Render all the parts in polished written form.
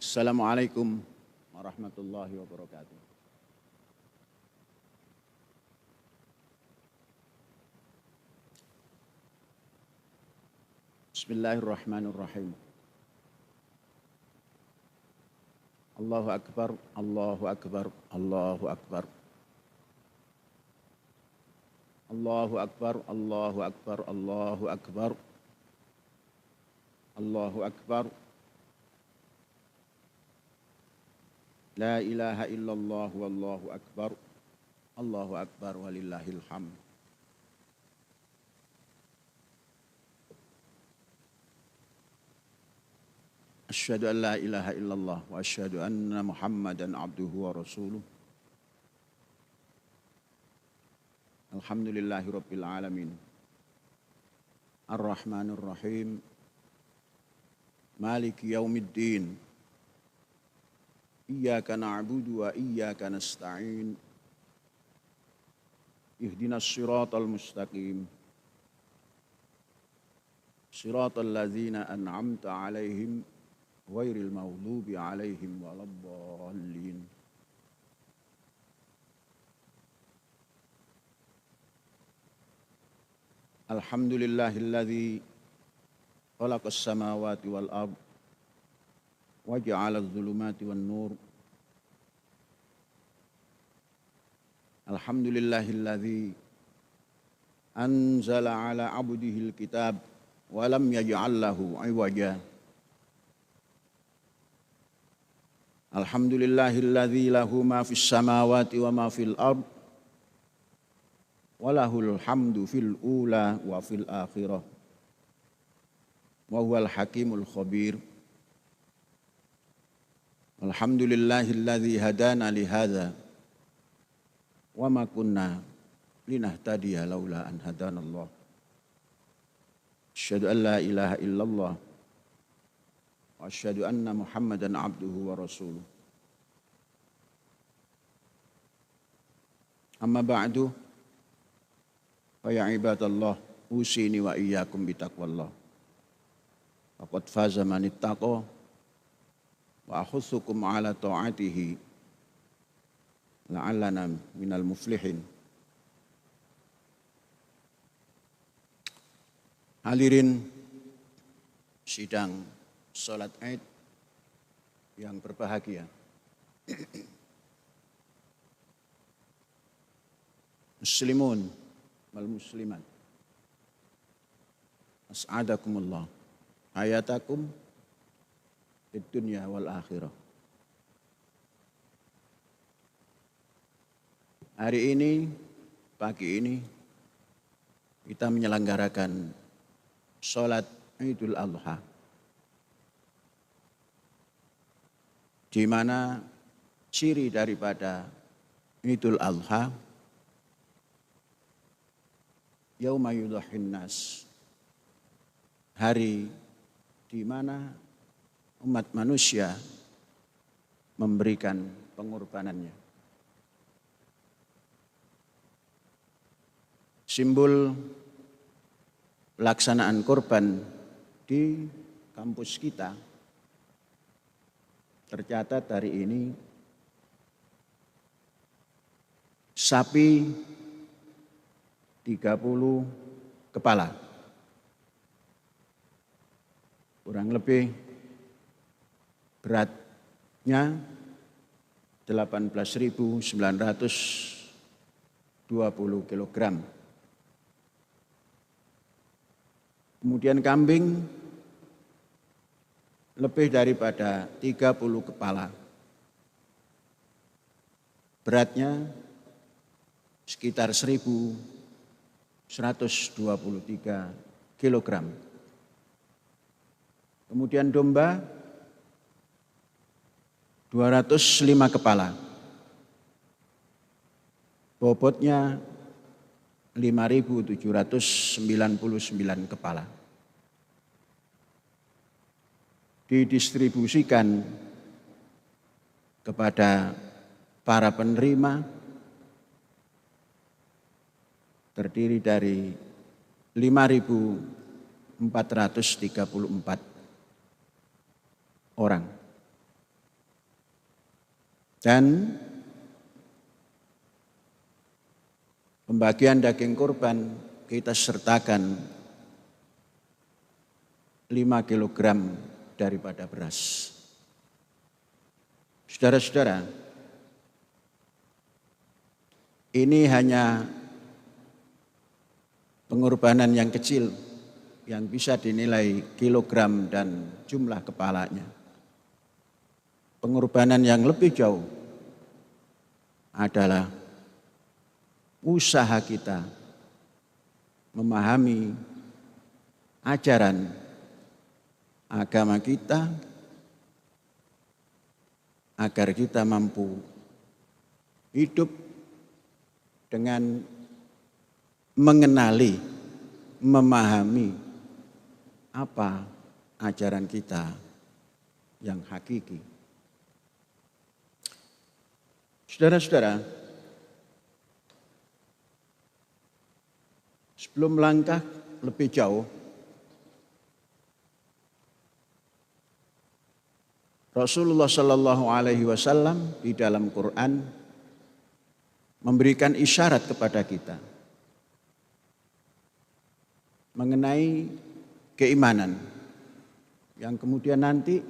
Assalamualaikum warahmatullahi wabarakatuh. Bismillahirrahmanirrahim. Allahu Akbar, Allahu Akbar, Allahu Akbar. Allahu Akbar, Allahu Akbar, Allahu Akbar. Allahu Akbar. La ilaha illallah wallahu akbar. Allahu akbar walillahil hamd. Asyhadu an la ilaha illallah wa asyhadu anna Muhammadan abduhu wa rasuluh. Alhamdulillahi rabbil alamin. Ar-Rahmanir Rahim. Maliki yaumiddin. Iyyaka na'budu wa iyyaka nasta'in. Ihdinas siratal mustaqim. Siratal ladzina an'amta 'alaihim ghairil maghdubi 'alaihim waladdallin. Alhamdulillahilladzi khalaqas samawati wal ardh waja'ala adh-dhulumati wan nur. Alhamdulillahilladzi anzala 'ala 'abdihil kitab wa lam yaj'al lahu 'iwaja. Alhamdulillahilladzi lahu ma fis samawati wa ma fil ard wa lahul hamdu fil ula wa fil akhirah wa huwal hakimul khabir. Alhamdulillahilladzi hadana li hadza wa ma kunna linahtadiya laula an hadanallah. Asyhadu an la ilaha illallah wa asyhadu anna Muhammadan abduhu wa rasuluh. Amma ba'du, fa ya ibadallah, usini wa iyyakum bitaqwallah. Faqad faza man ittaqa wa akhussukum ala ta'atihi la'allana minal muflihin. Hadirin sidang salat Id yang berbahagia. Muslimun wal muslimat, as'adakumullah hayatakum di dunia wal akhirah. Hari ini, pagi ini, kita menyelenggarakan sholat Idul Adha, di mana ciri daripada Idul Adha, yauma yudhahin nas, hari di mana umat manusia memberikan pengorbanannya. Simbol pelaksanaan korban di kampus kita tercatat hari ini sapi 30 kepala, kurang lebih beratnya 18.920 kg. Kemudian kambing lebih daripada 30 kepala. Beratnya sekitar 1.123 kg. Kemudian domba 205 kepala, bobotnya 5.799 kepala. Didistribusikan kepada para penerima terdiri dari 5.434 orang. Dan pembagian daging kurban kita sertakan 5 kilogram daripada beras. Saudara-saudara, ini hanya pengorbanan yang kecil yang bisa dinilai kilogram dan jumlah kepalanya. Pengorbanan yang lebih jauh adalah usaha kita memahami ajaran agama kita agar kita mampu hidup dengan mengenali, memahami apa ajaran kita yang hakiki. Saudara-saudara, sebelum melangkah lebih jauh, Rasulullah Shallallahu Alaihi Wasallam di dalam Quran memberikan isyarat kepada kita mengenai keimanan yang kemudian nanti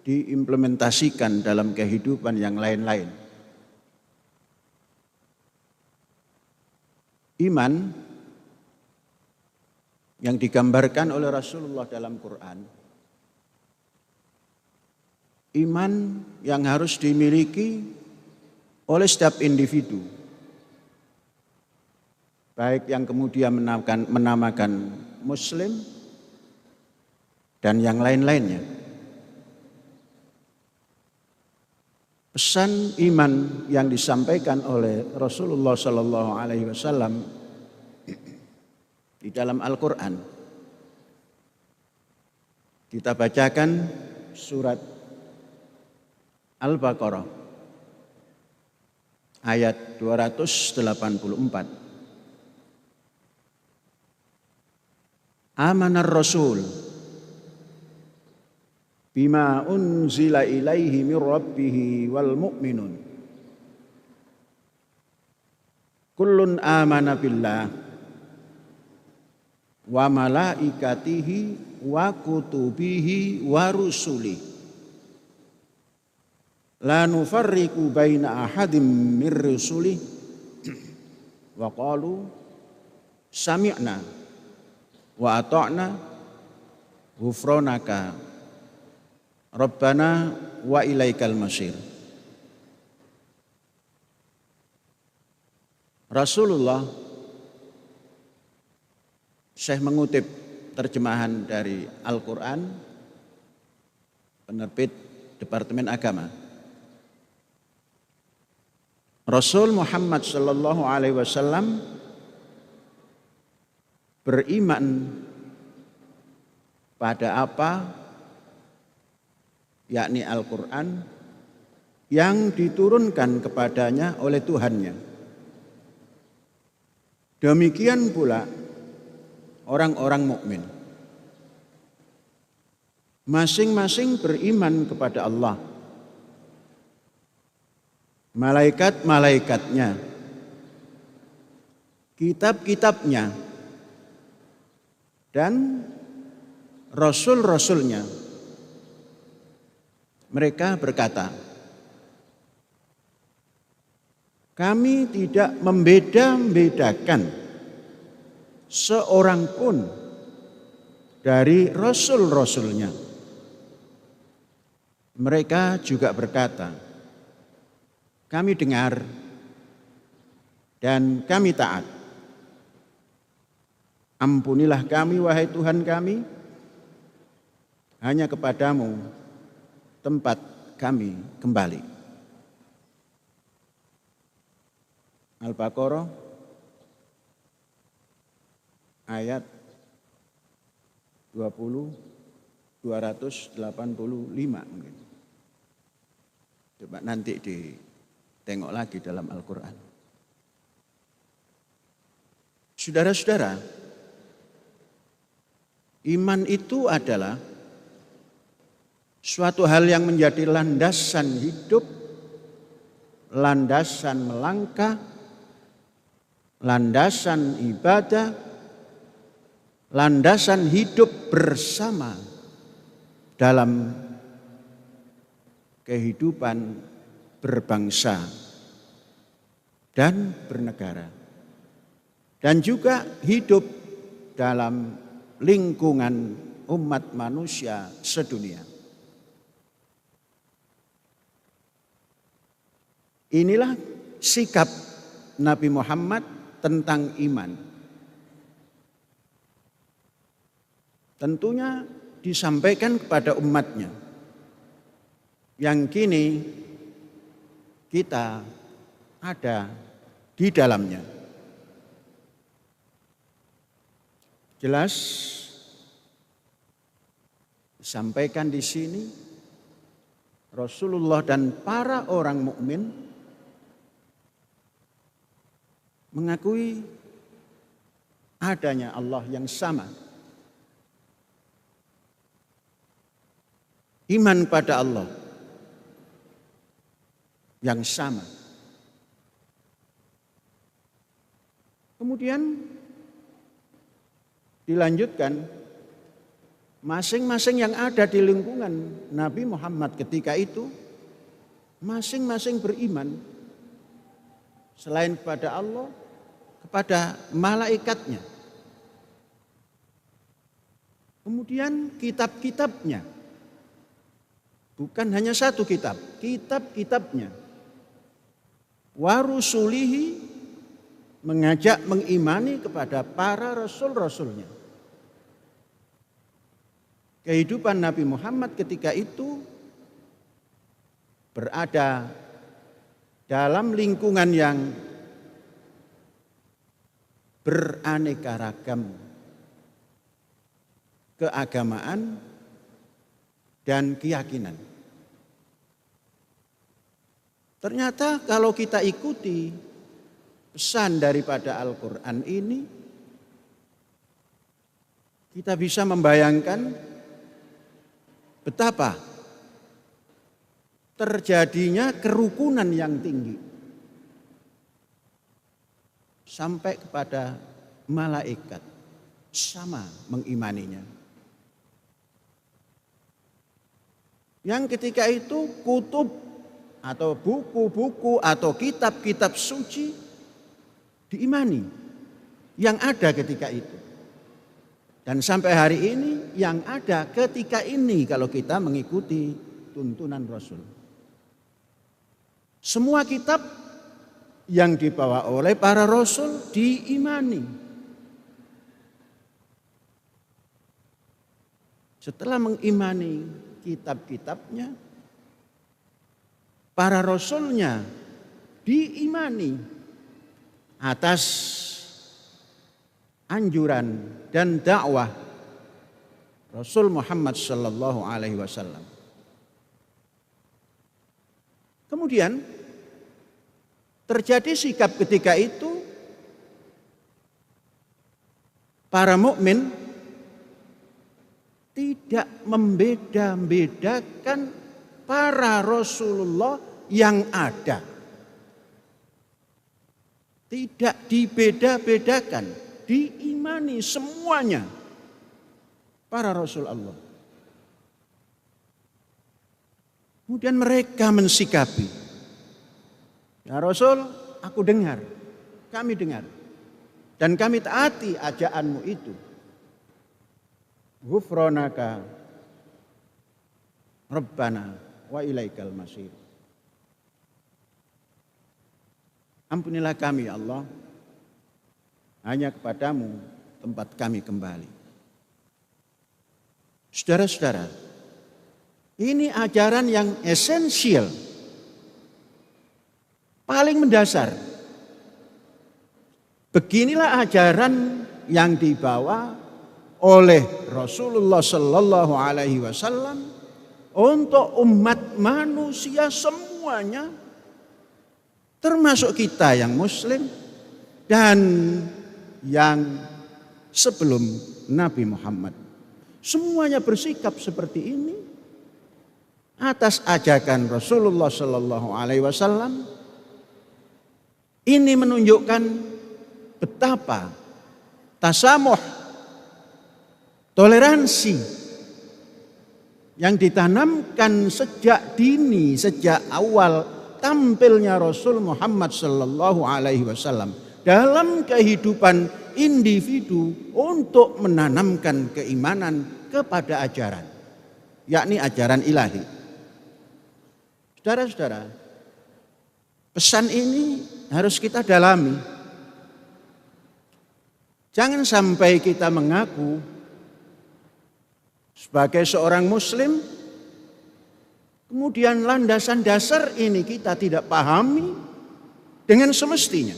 diimplementasikan dalam kehidupan yang lain-lain. Iman yang digambarkan oleh Rasulullah dalam Quran, iman yang harus dimiliki oleh setiap individu, baik yang kemudian menamakan Muslim dan yang lain-lainnya. Pesan iman yang disampaikan oleh Rasulullah Sallallahu Alaihi Wasallam di dalam Al-Quran, kita bacakan surat Al-Baqarah ayat 284. Amanar Rasul bima unzila ilaihi min rabbih wal mu'minun kullun amana billah wa malaikatihi wa kutubihi wa rusulih la nufarriqu baina ahadim mir rusulih wa qalu sami'na wa ata'na ghufranaka rabbana wa ilaikal masir. Rasulullah, Syekh mengutip terjemahan dari Al-Quran, penerbit Departemen Agama. Rasul Muhammad Sallallahu Alaihi Wasallam beriman pada apa, yakni Al-Quran yang diturunkan kepadanya oleh Tuhannya. Demikian pula orang-orang mukmin, masing-masing beriman kepada Allah, malaikat-malaikatnya, kitab-kitabnya, dan rasul-rasulnya. Mereka berkata, kami tidak membeda-bedakan seorang pun dari rasul-rasulnya. Mereka juga berkata, kami dengar dan kami taat. Ampunilah kami wahai Tuhan kami, hanya kepadamu tempat kami kembali. Al-Baqarah ayat 285 mungkin. Coba nanti ditengok lagi dalam Al-Quran. Saudara-saudara, iman itu adalah suatu hal yang menjadi landasan hidup landasan melangkah, landasan ibadah, landasan hidup bersama dalam kehidupan berbangsa dan bernegara, dan juga hidup dalam lingkungan umat manusia sedunia. Inilah sikap Nabi Muhammad tentang iman. Tentunya disampaikan kepada umatnya yang kini kita ada di dalamnya. Jelas disampaikan di sini Rasulullah dan para orang mukmin mengakui adanya Allah yang sama. Iman pada Allah yang sama. Kemudian dilanjutkan, masing-masing yang ada di lingkungan Nabi Muhammad ketika itu, masing-masing beriman selain kepada Allah, kepada malaikatnya. Kemudian kitab-kitabnya. Bukan hanya satu kitab, kitab-kitabnya. Wa rusulihi, mengajak mengimani kepada para rasul-rasulnya. Kehidupan Nabi Muhammad ketika itu berada dalam lingkungan yang beraneka ragam keagamaan dan keyakinan. Ternyata kalau kita ikuti pesan daripada Al-Quran ini, kita bisa membayangkan betapa terjadinya kerukunan yang tinggi sampai kepada malaikat sama mengimaninya. Yang ketika itu kutub atau buku-buku atau kitab-kitab suci diimani yang ada ketika itu. Dan sampai hari ini yang ada ketika ini kalau kita mengikuti tuntunan Rasul. Semua kitab yang dibawa oleh para Rasul diimani. Setelah mengimani kitab-kitabnya, para Rasulnya diimani atas anjuran dan dakwah Rasul Muhammad sallallahu alaihi wasallam. Kemudian terjadi sikap ketika itu para mukmin tidak membeda-bedakan para Rasulullah yang ada. Tidak dibeda-bedakan, diimani semuanya para Rasul Allah. Kemudian mereka mensikapi, ya Rasul, aku dengar, kami dengar, dan kami taati ajaanmu itu. Ghufranaka Rabbana wa ilaikal masir. Ampunilah kami ya Allah, hanya kepadamu tempat kami kembali. Saudara-saudara, ini ajaran yang esensial, paling mendasar. Beginilah ajaran yang dibawa oleh Rasulullah Sallallahu Alaihi Wasallam untuk umat manusia semuanya, termasuk kita yang Muslim dan yang sebelum Nabi Muhammad. Semuanya bersikap seperti ini atas ajakan Rasulullah Sallallahu Alaihi Wasallam Ini menunjukkan betapa tasamuh, toleransi yang ditanamkan sejak dini, sejak awal tampilnya Rasul Muhammad sallallahu alaihi wasallam dalam kehidupan individu untuk menanamkan keimanan kepada ajaran, yakni ajaran ilahi. Saudara-saudara, pesan ini harus kita dalami. Jangan sampai kita mengaku sebagai seorang muslim, kemudian landasan dasar ini kita tidak pahami dengan semestinya.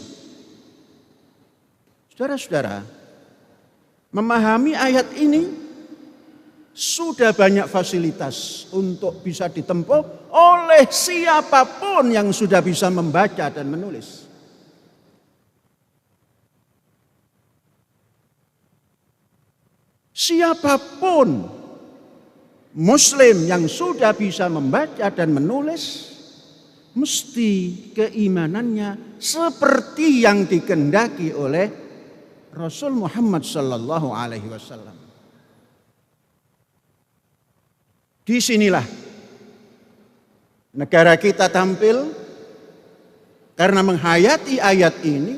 Saudara-saudara, memahami ayat ini sudah banyak fasilitas untuk bisa ditempuh oleh siapapun yang sudah bisa membaca dan menulis. Siapapun muslim yang sudah bisa membaca dan menulis, mesti keimanannya seperti yang dikehendaki oleh Rasul Muhammad sallallahu alaihi wasallam. Disinilah negara kita tampil karena menghayati ayat ini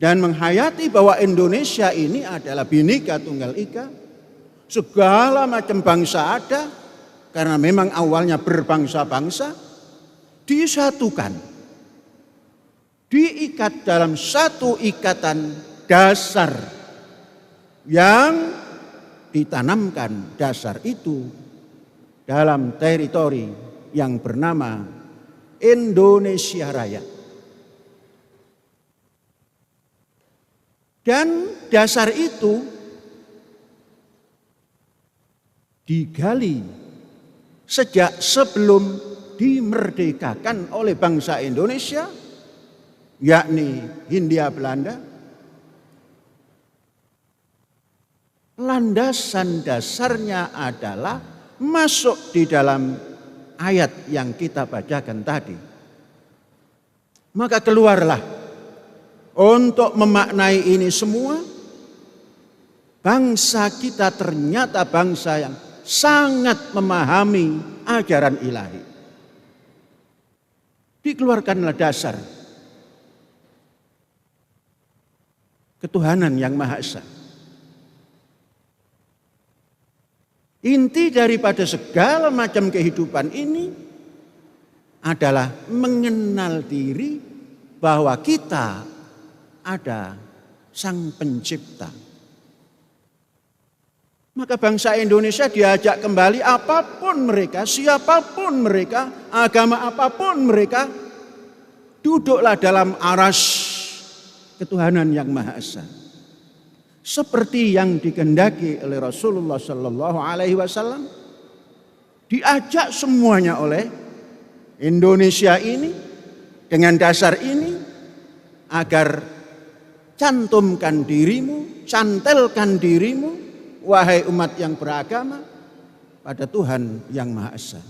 dan menghayati bahwa Indonesia ini adalah Bhinneka Tunggal Ika. Segala macam bangsa ada karena memang awalnya berbangsa-bangsa, disatukan, diikat dalam satu ikatan dasar yang ditanamkan dasar itu dalam teritori yang bernama Indonesia Raya. Dan dasar itu digali sejak sebelum dimerdekakan oleh bangsa Indonesia, yakni Hindia Belanda. Landasan dasarnya adalah masuk di dalam ayat yang kita bacakan tadi. Maka keluarlah untuk memaknai ini semua, bangsa kita ternyata bangsa yang sangat memahami ajaran ilahi. Dikeluarkanlah dasar ketuhanan yang Maha Esa. Inti daripada segala macam kehidupan ini adalah mengenal diri bahwa kita ada Sang Pencipta. Maka bangsa Indonesia diajak kembali, apapun mereka, siapapun mereka, agama apapun mereka, duduklah dalam aras ketuhanan yang Maha Esa. Seperti yang dikehendaki oleh Rasulullah sallallahu alaihi wasallam, diajak semuanya oleh Indonesia ini dengan dasar ini agar cantumkan dirimu, cantelkan dirimu, wahai umat yang beragama, pada Tuhan yang Maha Esa.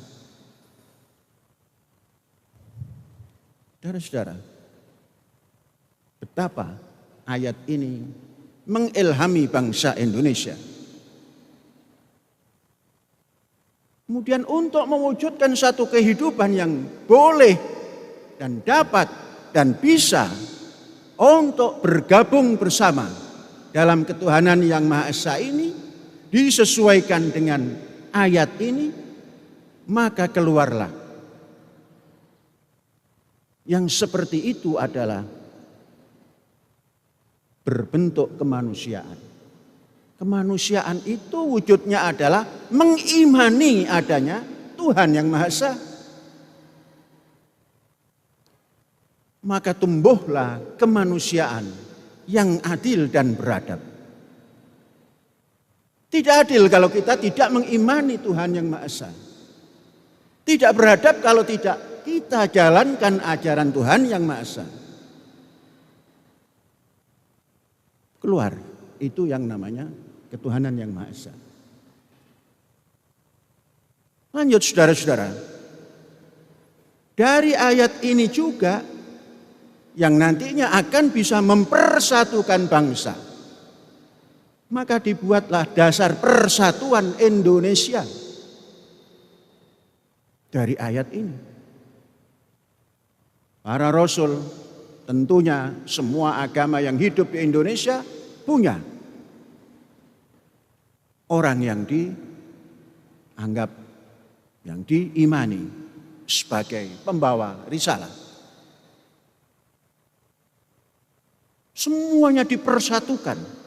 Saudara-saudara, betapa ayat ini mengilhami bangsa Indonesia. Kemudian untuk mewujudkan satu kehidupan yang boleh dan dapat dan bisa untuk bergabung bersama dalam ketuhanan yang Maha Esa ini, disesuaikan dengan ayat ini, maka keluarlah. Yang seperti itu adalah berbentuk kemanusiaan. Kemanusiaan itu wujudnya adalah mengimani adanya Tuhan yang Maha Esa. Maka tumbuhlah kemanusiaan yang adil dan beradab. Tidak adil kalau kita tidak mengimani Tuhan yang Maha Esa. Tidak beradab kalau tidak kita jalankan ajaran Tuhan yang Maha Esa. Keluar, itu yang namanya ketuhanan yang Maha Esa. Lanjut saudara-saudara. Dari ayat ini juga yang nantinya akan bisa mempersatukan bangsa. Maka dibuatlah dasar persatuan Indonesia dari ayat ini. Para rasul, tentunya semua agama yang hidup di Indonesia punya orang yang dianggap, yang diimani sebagai pembawa risalah. Semuanya dipersatukan.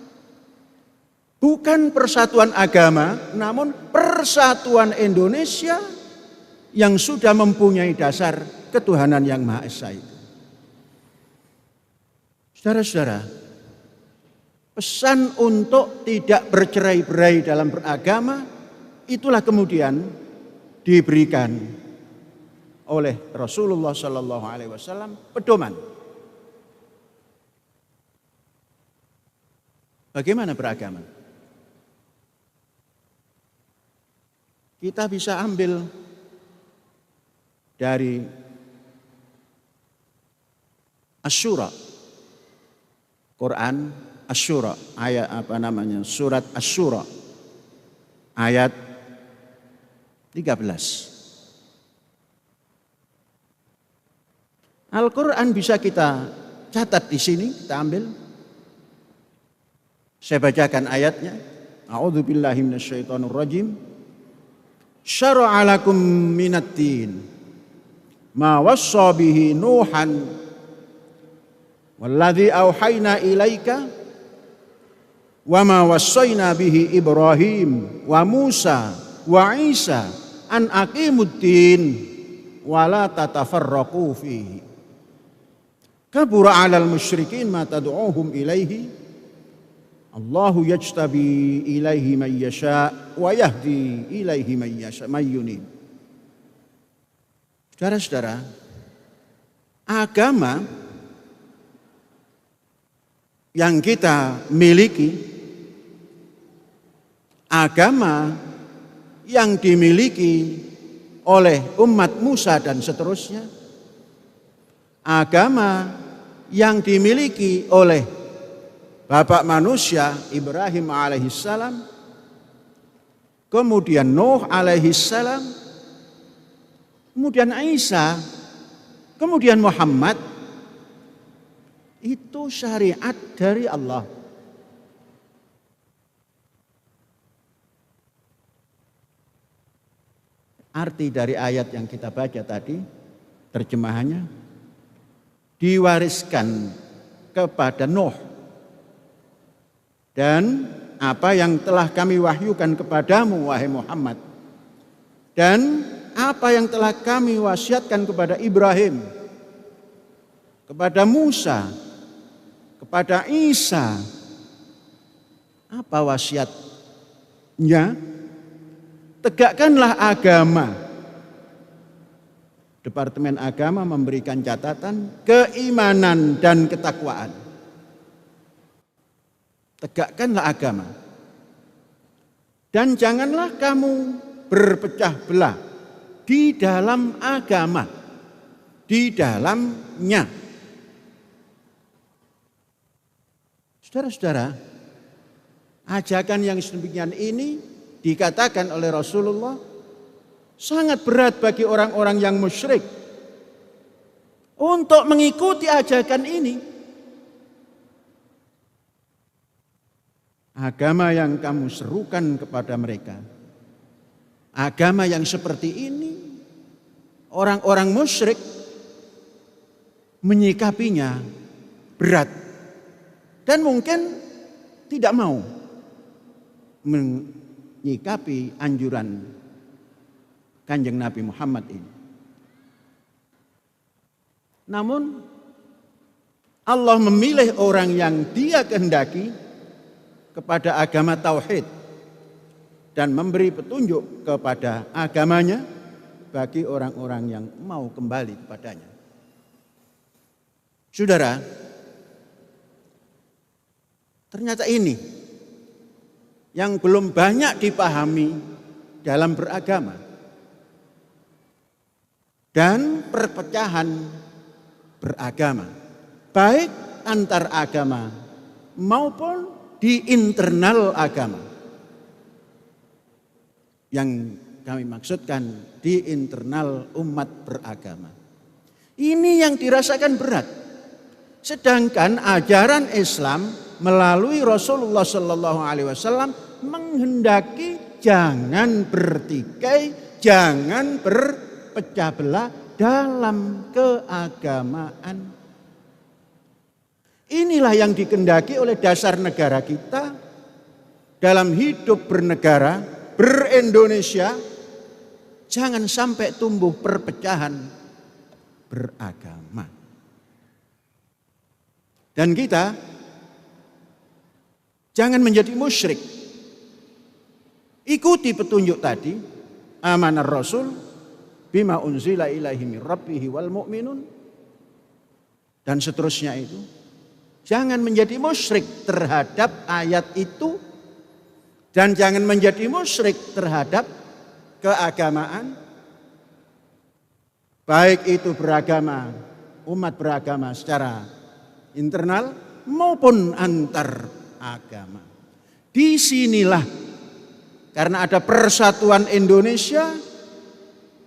Bukan persatuan agama, namun persatuan Indonesia yang sudah mempunyai dasar ketuhanan yang Maha Esa itu. Saudara-saudara, pesan untuk tidak bercerai-berai dalam beragama itulah kemudian diberikan oleh Rasulullah Sallallahu Alaihi Wasallam pedoman. Bagaimana beragama? Kita bisa ambil dari Asy-Syura, Quran Asy-Syura, ayat surat Asy-Syura ayat 13. Al-Quran bisa kita catat di sini, kita ambil. Saya bacakan ayatnya. A'udzubillahi minasyaitonirrajim. Syara'a lakum minad-din ma wassa bihi Nuhan walladzi auhayna ilaika wa ma wassayna bihi Ibrahim wa Musa wa Isa an aqimuddin wa la tatafarraqu fihi kabura 'alal musyrikin ma tad'uuhum ilaihi Allahu yajtabi ilaihi man yasha wa yahdi ilaihi man yasha may yunib. Saudara-saudara, agama yang kita miliki, agama yang dimiliki oleh umat Musa dan seterusnya, agama yang dimiliki oleh Bapak manusia Ibrahim alaihissalam, kemudian Nuh alaihissalam, kemudian Isa, kemudian Muhammad, itu syariat dari Allah. Arti dari ayat yang kita baca tadi, terjemahannya, diwariskan kepada Nuh. Dan apa yang telah kami wahyukan kepadamu, wahai Muhammad. Dan apa yang telah kami wasiatkan kepada Ibrahim, kepada Musa, kepada Isa. Apa wasiatnya? Tegakkanlah agama. Departemen Agama memberikan catatan keimanan dan ketakwaan. Tegakkanlah agama. Dan janganlah kamu berpecah belah di dalam agama, di dalamnya. Saudara-saudara, ajakan yang sedemikian ini dikatakan oleh Rasulullah sangat berat bagi orang-orang yang musyrik untuk mengikuti ajakan ini. Agama yang kamu serukan kepada mereka, agama yang seperti ini, orang-orang musyrik menyikapinya berat dan mungkin tidak mau menyikapi anjuran Kanjeng Nabi Muhammad ini. Namun Allah memilih orang yang Dia kehendaki kepada agama tauhid dan memberi petunjuk kepada agamanya bagi orang-orang yang mau kembali kepadanya. Saudara, ternyata ini yang belum banyak dipahami dalam beragama. dan perpecahan beragama, baik antar agama maupun di internal agama. Yang kami maksudkan di internal umat beragama. Ini yang dirasakan berat. Sedangkan ajaran Islam melalui Rasulullah Sallallahu Alaihi Wasallam menghendaki jangan bertikai, jangan berpecah belah dalam keagamaan. Inilah yang dikehendaki oleh dasar negara kita dalam hidup bernegara, berindonesia. Jangan sampai tumbuh perpecahan beragama. Dan kita jangan menjadi musyrik. Ikuti petunjuk tadi, amanar rasul bima unzila ilaihi min rabbihi wal mu'minun, dan seterusnya itu. Jangan menjadi musyrik terhadap ayat itu, dan jangan menjadi musyrik terhadap keagamaan, baik itu beragama, umat beragama secara internal maupun antar agama. Disinilah karena ada persatuan Indonesia,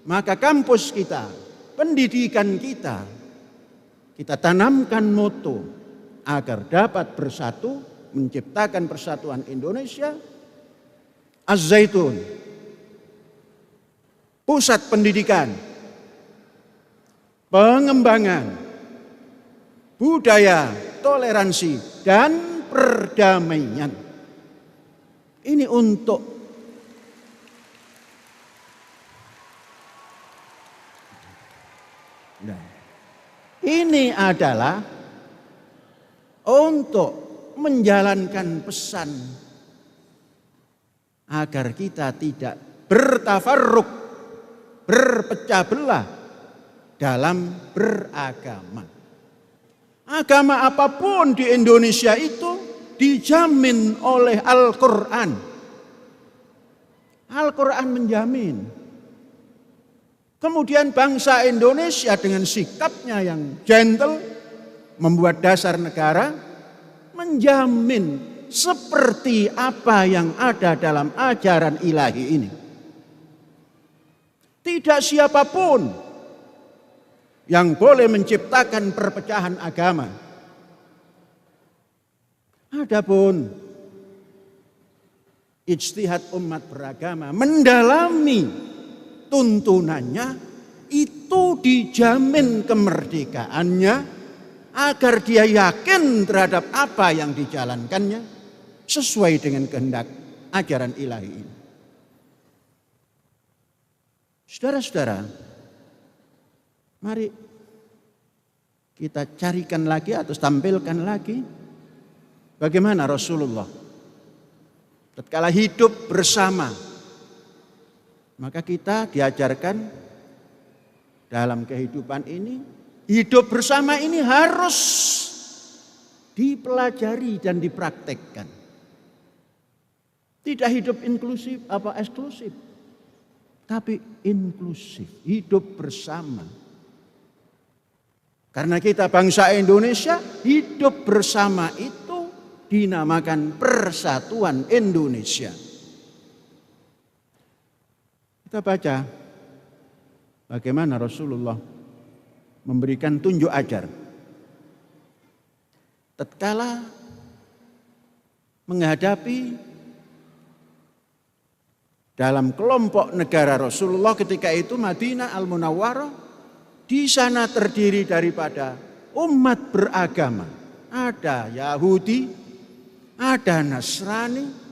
maka kampus kita, pendidikan kita tanamkan moto agar dapat bersatu menciptakan persatuan Indonesia. Az-Zaitun, pusat pendidikan, pengembangan budaya, toleransi, dan perdamaian. Ini untuk ini adalah untuk menjalankan pesan agar kita tidak bertafarruq, berpecah belah dalam beragama. Agama apapun di Indonesia itu dijamin oleh Al-Quran. Al-Quran menjamin. Kemudian bangsa Indonesia dengan sikapnya yang gentle, membuat dasar negara, menjamin seperti apa yang ada dalam ajaran ilahi ini. Tidak siapapun yang boleh menciptakan perpecahan agama. Adapun ijtihad umat beragama mendalami tuntunannya, itu dijamin kemerdekaannya agar dia yakin terhadap apa yang dijalankannya sesuai dengan kehendak ajaran ilahi ini. Saudara-saudara, mari kita carikan lagi atau tampilkan lagi bagaimana Rasulullah tatkala hidup bersama. Maka kita diajarkan dalam kehidupan ini, hidup bersama ini harus dipelajari dan dipraktekkan. Tidak hidup inklusif apa eksklusif, tapi inklusif, hidup bersama. Karena kita bangsa Indonesia, hidup bersama itu dinamakan Persatuan Indonesia. Kita baca bagaimana Rasulullah memberikan tunjuk ajar. Tatkala menghadapi dalam kelompok negara Rasulullah ketika itu Madinah Al-Munawwarah, di sana terdiri daripada umat beragama. Ada Yahudi, ada Nasrani.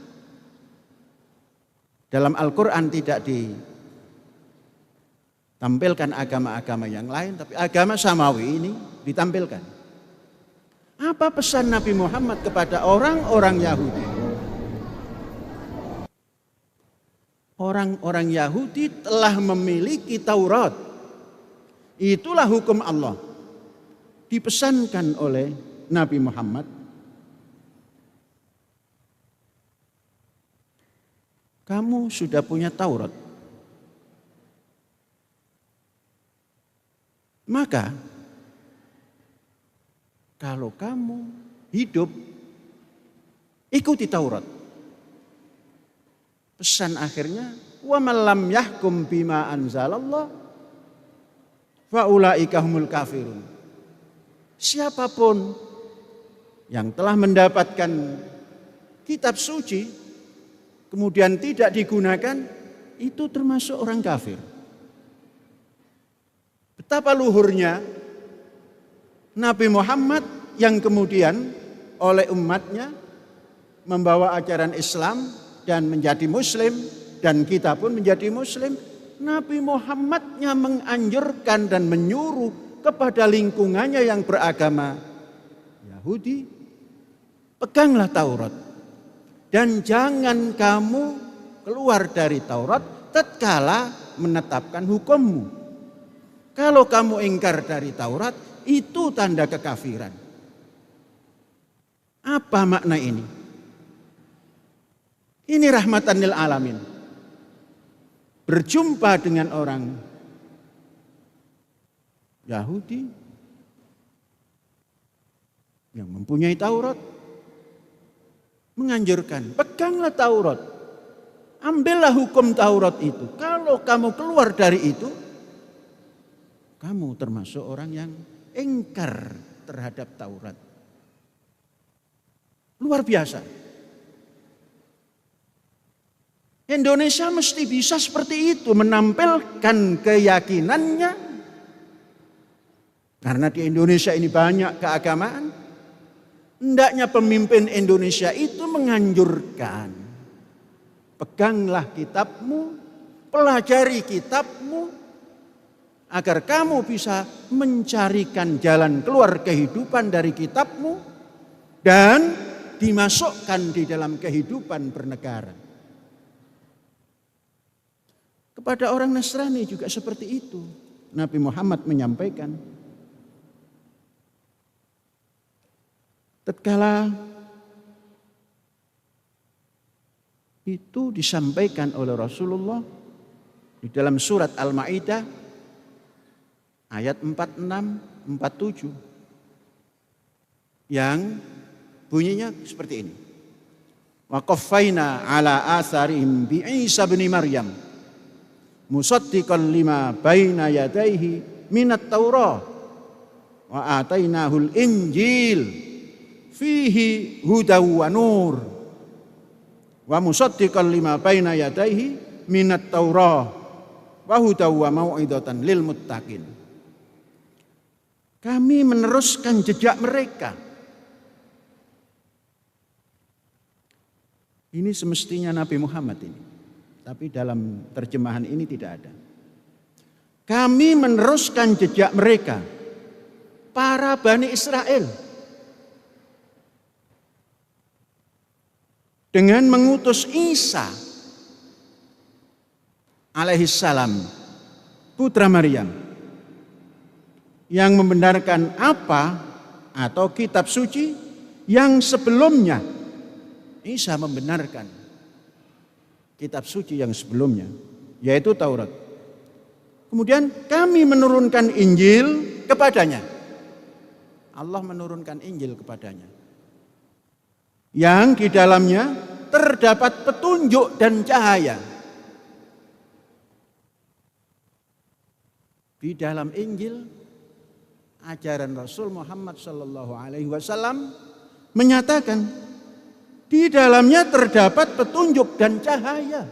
Dalam Al-Quran tidak ditampilkan agama-agama yang lain, tapi agama Samawi ini ditampilkan. Apa pesan Nabi Muhammad kepada orang-orang Yahudi? Orang-orang Yahudi telah memiliki Taurat. Itulah hukum Allah. Dipesankan oleh Nabi Muhammad. Kamu sudah punya Taurat. Maka kalau kamu hidup ikuti Taurat. Pesan akhirnya, wa man lam yahkum bima anzalallah fa ulaika humul kafirun. Siapapun yang telah mendapatkan kitab suci kemudian tidak digunakan, itu termasuk orang kafir. Betapa luhurnya Nabi Muhammad yang kemudian oleh umatnya membawa ajaran Islam dan menjadi muslim, dan kita pun menjadi muslim. Nabi Muhammadnya menganjurkan dan menyuruh kepada lingkungannya yang beragama Yahudi, peganglah Taurat dan jangan kamu keluar dari Taurat tatkala menetapkan hukummu. Kalau kamu ingkar dari Taurat, itu tanda kekafiran. Apa makna ini? Ini rahmatan lil alamin. Berjumpa dengan orang Yahudi yang mempunyai Taurat, menganjurkan, peganglah Taurat. Ambillah hukum Taurat itu. Kalau kamu keluar dari itu, kamu termasuk orang yang ingkar terhadap Taurat. Luar biasa. Indonesia mesti bisa seperti itu, menampilkan keyakinannya. Karena di Indonesia ini banyak keagamaan. Hendaknya pemimpin Indonesia itu menganjurkan, peganglah kitabmu, pelajari kitabmu, agar kamu bisa mencarikan jalan keluar kehidupan dari kitabmu dan dimasukkan di dalam kehidupan bernegara. Kepada orang Nasrani juga seperti itu. Nabi Muhammad menyampaikan, tatkala itu disampaikan oleh Rasulullah di dalam surat Al-Maidah ayat 46-47 yang bunyinya seperti ini. Wa qaffayna ala atharihim bi Isa bin Maryam musaddiqan lima baina yadayhi minat Taurah wa atainahul Injil fihi hudaw wa nur wa musaddiqan lima baina yadayhi minat Taurah wa hudaw wa mau'idatan lil muttaqin. Kami meneruskan jejak mereka. Ini semestinya Nabi Muhammad ini. Tapi dalam terjemahan ini tidak ada. Kami meneruskan jejak mereka. Para Bani Israel. Dengan mengutus Isa alaihissalam, putra Maryam, yang membenarkan apa atau kitab suci yang sebelumnya. Isa membenarkan kitab suci yang sebelumnya, yaitu Taurat. Kemudian kami menurunkan Injil kepadanya. Allah menurunkan Injil kepadanya, yang di dalamnya terdapat petunjuk dan cahaya. Di dalam Injil, ajaran Rasul Muhammad SAW menyatakan di dalamnya terdapat petunjuk dan cahaya.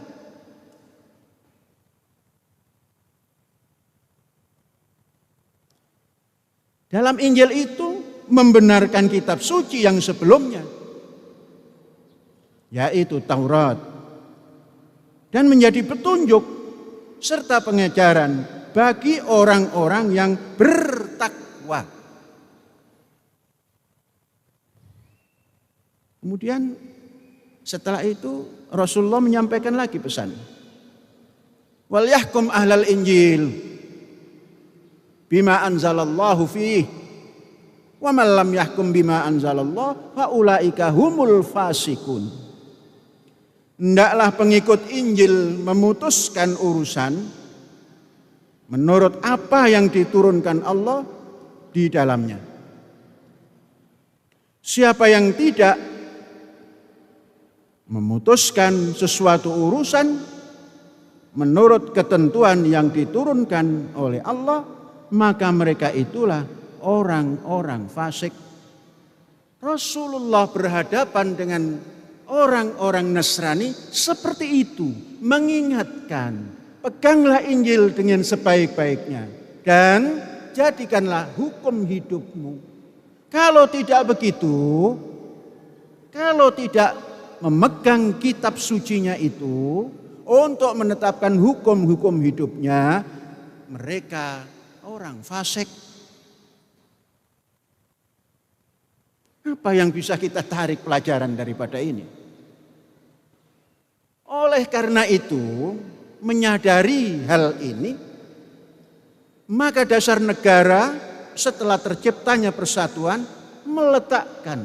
Dalam Injil itu membenarkan kitab suci yang sebelumnya, yaitu Taurat, dan menjadi petunjuk serta pengajaran bagi orang-orang yang bertakwa. Kemudian setelah itu Rasulullah menyampaikan lagi pesan. Wal yahkum ahlal Injil bima anzalallahu fihi wa man lam yahkum bima anzalallahu fa ulaika humul fasikun. Hendaklah pengikut Injil memutuskan urusan, menurut apa yang diturunkan Allah di dalamnya. Siapa yang tidak memutuskan sesuatu urusan menurut ketentuan yang diturunkan oleh Allah, maka mereka itulah orang-orang fasik. Rasulullah berhadapan dengan orang-orang Nasrani seperti itu, mengingatkan, peganglah Injil dengan sebaik-baiknya dan jadikanlah hukum hidupmu. Kalau tidak begitu, kalau tidak memegang kitab sucinya itu untuk menetapkan hukum-hukum hidupnya, mereka orang fasik. Apa yang bisa kita tarik pelajaran daripada ini? Oleh karena itu, menyadari hal ini, maka dasar negara setelah terciptanya persatuan meletakkan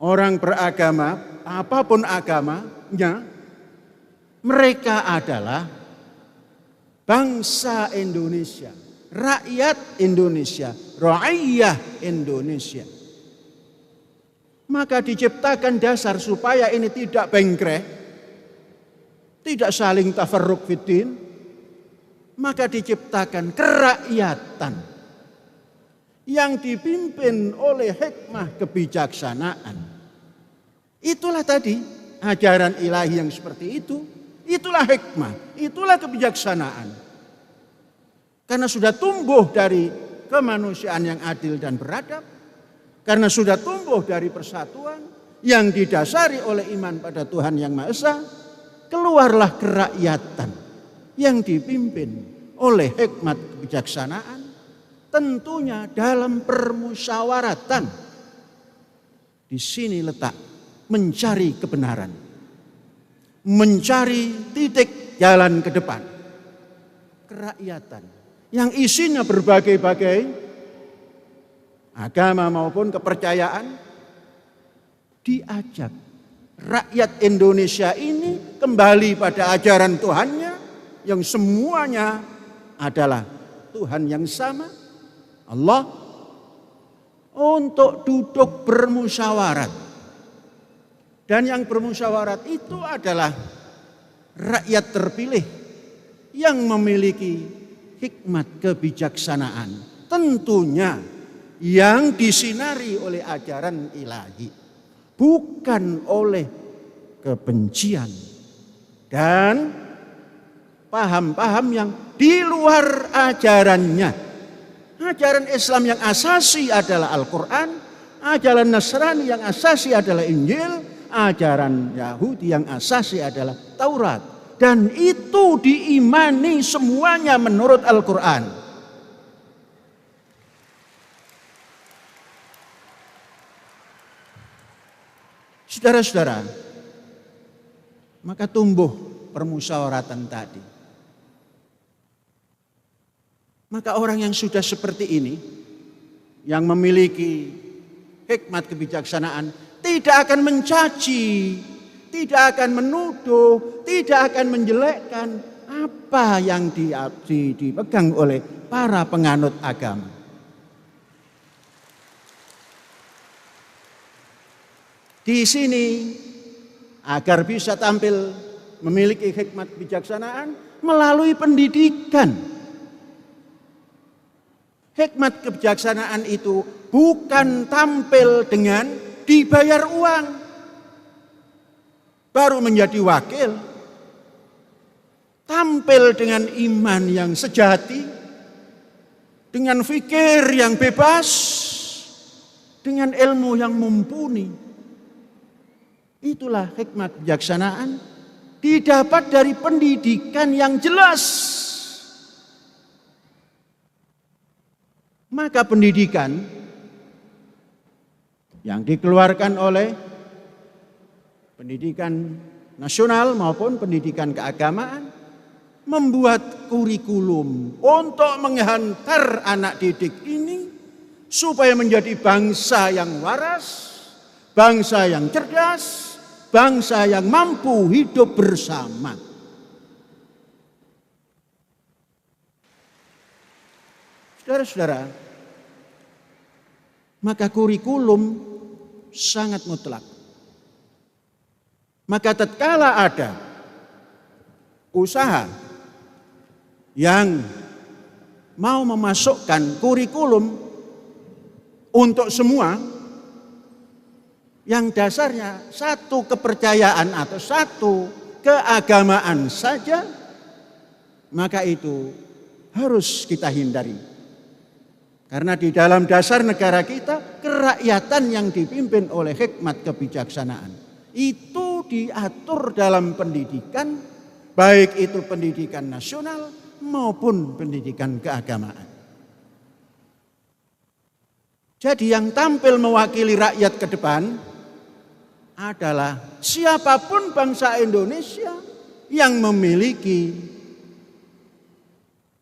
orang beragama, apapun agamanya, mereka adalah bangsa Indonesia, rakyat Indonesia, ra'iyah Indonesia. Maka diciptakan dasar supaya ini tidak bengkreh, tidak saling tafarruq fiddin. Maka diciptakan kerakyatan yang dipimpin oleh hikmah kebijaksanaan. Itulah tadi ajaran ilahi yang seperti itu. Itulah hikmah, itulah kebijaksanaan. Karena sudah tumbuh dari kemanusiaan yang adil dan beradab. Karena sudah tumbuh dari persatuan yang didasari oleh iman pada Tuhan Yang Maha Esa. Keluarlah kerakyatan yang dipimpin oleh hikmat kebijaksanaan, tentunya dalam permusyawaratan. Di sini letak mencari kebenaran, mencari titik jalan ke depan. Kerakyatan yang isinya berbagai-bagai agama maupun kepercayaan, diajak rakyat Indonesia ini kembali pada ajaran Tuhannya, yang semuanya adalah Tuhan yang sama, Allah, untuk duduk bermusyawarat. Dan yang bermusyawarat itu adalah rakyat terpilih yang memiliki hikmat kebijaksanaan. Tentunya yang disinari oleh ajaran ilahi, bukan oleh kebencian dan paham-paham yang di luar ajarannya. Ajaran Islam yang asasi adalah Al-Quran, ajaran Nasrani yang asasi adalah Injil, ajaran Yahudi yang asasi adalah Taurat. Dan itu diimani semuanya menurut Al-Quran. Saudara-saudara, maka tumbuh permusyawaratan tadi. Maka orang yang sudah seperti ini, yang memiliki hikmat kebijaksanaan, tidak akan mencaci, tidak akan menuduh, tidak akan menjelekkan apa yang dipegang oleh para penganut agama. Di sini agar bisa tampil memiliki hikmat kebijaksanaan melalui pendidikan. Hikmat kebijaksanaan itu bukan tampil dengan dibayar uang baru menjadi wakil. Tampil dengan iman yang sejati, dengan fikir yang bebas, dengan ilmu yang mumpuni. Itulah hikmat kebijaksanaan, didapat dari pendidikan yang jelas. Maka pendidikan yang dikeluarkan oleh pendidikan nasional maupun pendidikan keagamaan membuat kurikulum untuk menghantar anak didik ini supaya menjadi bangsa yang waras, bangsa yang cerdas, bangsa yang mampu hidup bersama. Saudara-saudara, maka kurikulum sangat mutlak. Maka tatkala ada usaha yang mau memasukkan kurikulum untuk semua, yang dasarnya satu kepercayaan atau satu keagamaan saja, maka itu harus kita hindari. Karena di dalam dasar negara kita, kerakyatan yang dipimpin oleh hikmat kebijaksanaan itu diatur dalam pendidikan, baik itu pendidikan nasional maupun pendidikan keagamaan. Jadi yang tampil mewakili rakyat ke depan adalah siapapun bangsa Indonesia yang memiliki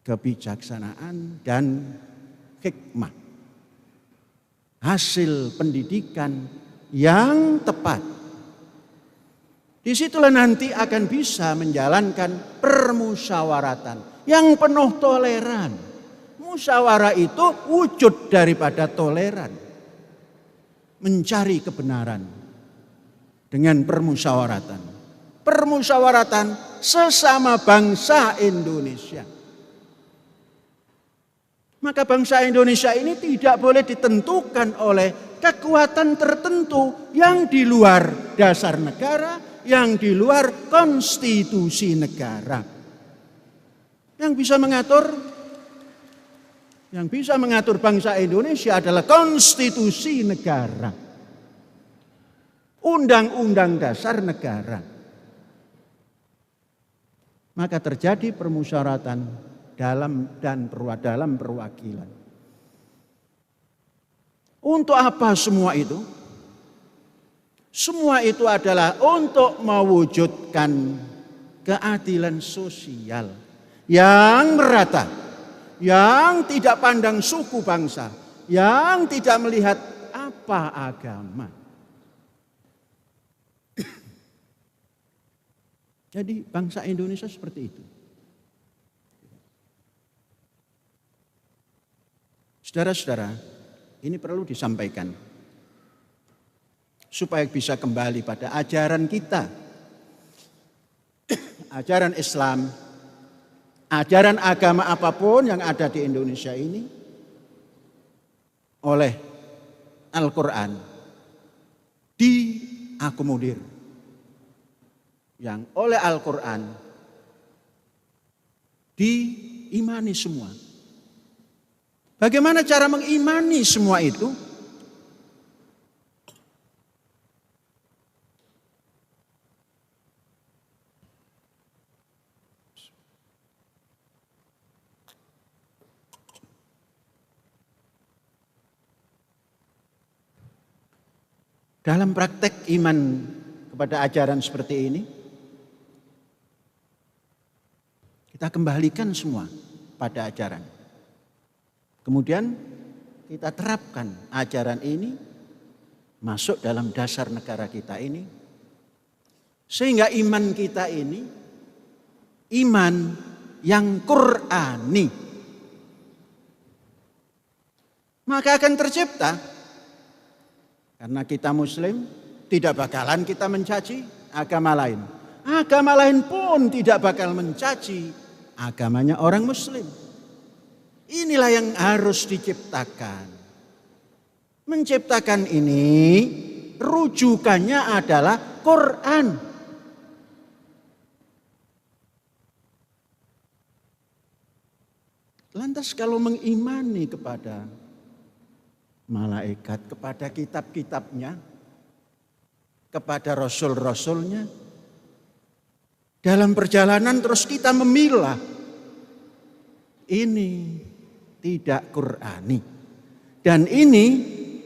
kebijaksanaan dan hikmah, hasil pendidikan yang tepat. Disitulah nanti akan bisa menjalankan permusyawaratan yang penuh toleran. Musyawarah itu wujud daripada toleran. Mencari kebenaran dengan permusyawaratan. Permusyawaratan sesama bangsa Indonesia. Maka bangsa Indonesia ini tidak boleh ditentukan oleh kekuatan tertentu yang di luar dasar negara, yang di luar konstitusi negara. Yang bisa mengatur bangsa Indonesia adalah konstitusi negara. Undang-undang dasar negara. Maka terjadi permusyawaratan dalam perwakilan. Untuk apa semua itu? Semua itu adalah untuk mewujudkan keadilan sosial yang merata, yang tidak pandang suku bangsa, yang tidak melihat apa agama. Jadi bangsa Indonesia seperti itu. Saudara-saudara, ini perlu disampaikan supaya bisa kembali pada ajaran kita, ajaran Islam, ajaran agama apapun yang ada di Indonesia ini oleh Al-Quran diakomodir, yang oleh Al-Quran diimani semua. Bagaimana cara mengimani semua itu? Dalam praktek iman kepada ajaran seperti ini, kita kembalikan semua pada ajaran. Kemudian kita terapkan ajaran ini masuk dalam dasar negara kita ini. Sehingga iman kita ini iman yang Qur'ani. Maka akan tercipta, karena kita Muslim, tidak bakalan kita mencaci agama lain. Agama lain pun tidak bakal mencaci agamanya orang Muslim. Inilah yang harus diciptakan. Menciptakan ini rujukannya adalah Quran. Lantas kalau mengimani kepada malaikat, kepada kitab-kitabnya, kepada rasul-rasulnya, dalam perjalanan terus kita memilah, ini tidak Qur'ani. Dan ini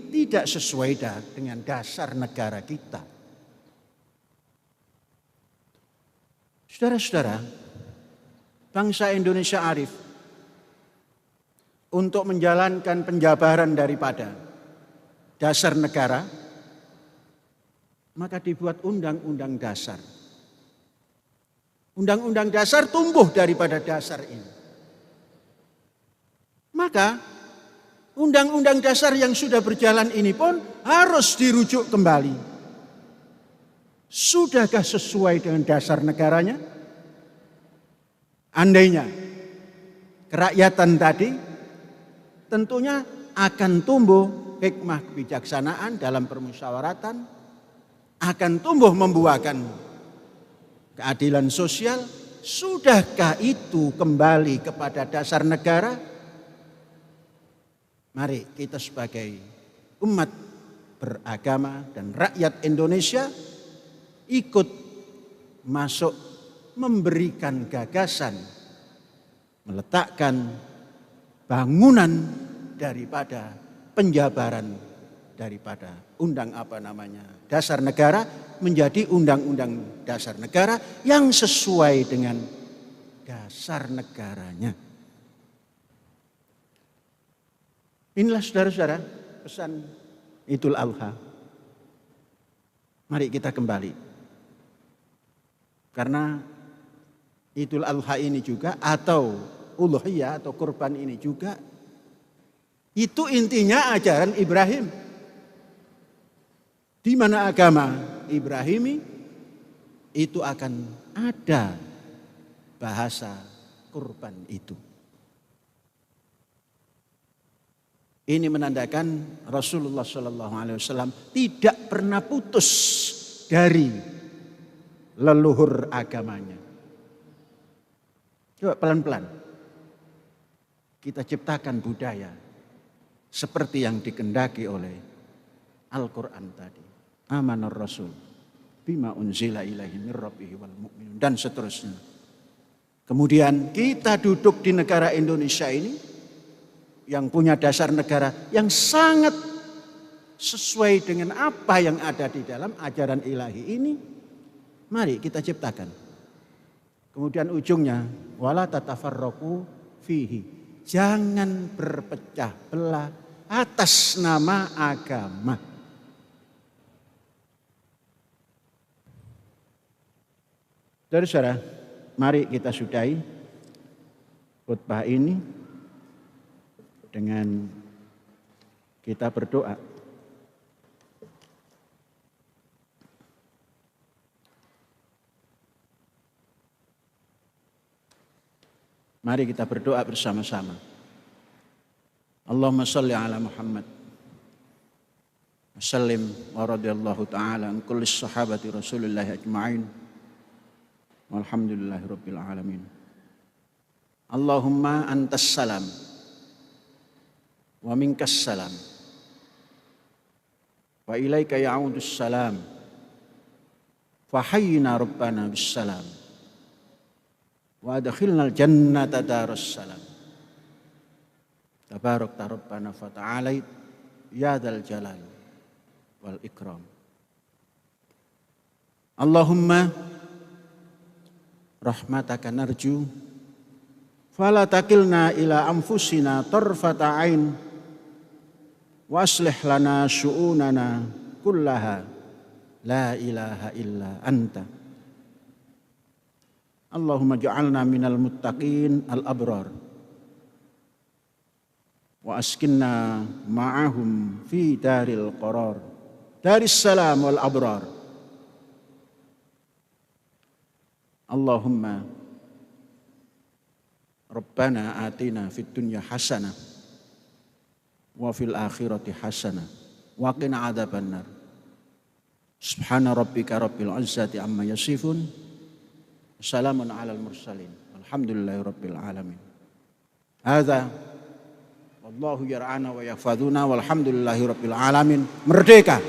tidak sesuai dengan dasar negara kita. Saudara-saudara, bangsa Indonesia arif untuk menjalankan penjabaran daripada dasar negara, maka dibuat undang-undang dasar. Undang-undang dasar tumbuh daripada dasar ini. Maka Undang-undang dasar yang sudah berjalan ini pun harus dirujuk kembali. Sudahkah sesuai dengan dasar negaranya? Andainya kerakyatan tadi tentunya akan tumbuh hikmah kebijaksanaan dalam permusyawaratan, akan tumbuh membuahkan keadilan sosial. Sudahkah itu kembali kepada dasar negara? Mari kita sebagai umat beragama dan rakyat Indonesia ikut masuk memberikan gagasan, meletakkan bangunan daripada penjabaran daripada dasar negara menjadi undang-undang dasar negara yang sesuai dengan dasar negaranya. Inilah saudara-saudara pesan Idul Adha. Mari kita kembali. Karena Idul Adha ini juga atau uluhiyah atau kurban ini juga itu intinya ajaran Ibrahim. Di mana agama Ibrahimi itu akan ada bahasa kurban itu. Ini menandakan Rasulullah SAW tidak pernah putus dari leluhur agamanya. Coba pelan-pelan kita ciptakan budaya seperti yang dikehendaki oleh Al-Quran tadi. Amanar Rasul bima unzila ilaihi min rabbihi wal mu'minun dan seterusnya. Kemudian kita duduk di negara Indonesia ini yang punya dasar negara yang sangat sesuai dengan apa yang ada di dalam ajaran ilahi ini. Mari kita ciptakan. Kemudian ujungnya wala tatafarraqu fihi. Jangan berpecah belah atas nama agama. Saudara-saudara, mari kita sudahi khutbah ini dengan kita berdoa. Mari kita berdoa bersama-sama. Allahumma salli ala Muhammad. Sallim wa radiyallahu ta'ala an kulli sahabati Rasulullah ajma'in. Walhamdulillahi rabbil alamin. Allahumma antas salam. Wa minkas salam wa ilaika ya'udus salam fa hayyina rabbana bis salam wa adkhilnal jannata darus salam tabarakta rabbana fa ta'alait ya dzal jalal wal ikram. Allahumma rahmataka narju fala takilna ila anfusina tarfata ain wa aslih lana syu'unana kullaha la ilaha illa anta. Allahumma ja'alna minal muttaqin al-abrar wa askinna ma'ahum fi daril qarar daris salam wal abrar. Allahumma Rabbana atina fid dunya hasanah wa fil akhirati hasanah wa qina adzabannar. Subhana rabbika rabbil izzati amma yasifun. Assalamun alal mursalin. Alhamdulillahi rabbil alamin. Hadza wallahu yar'ana wa yahfazuna walhamdulillahi rabbil alamin. Merdeka.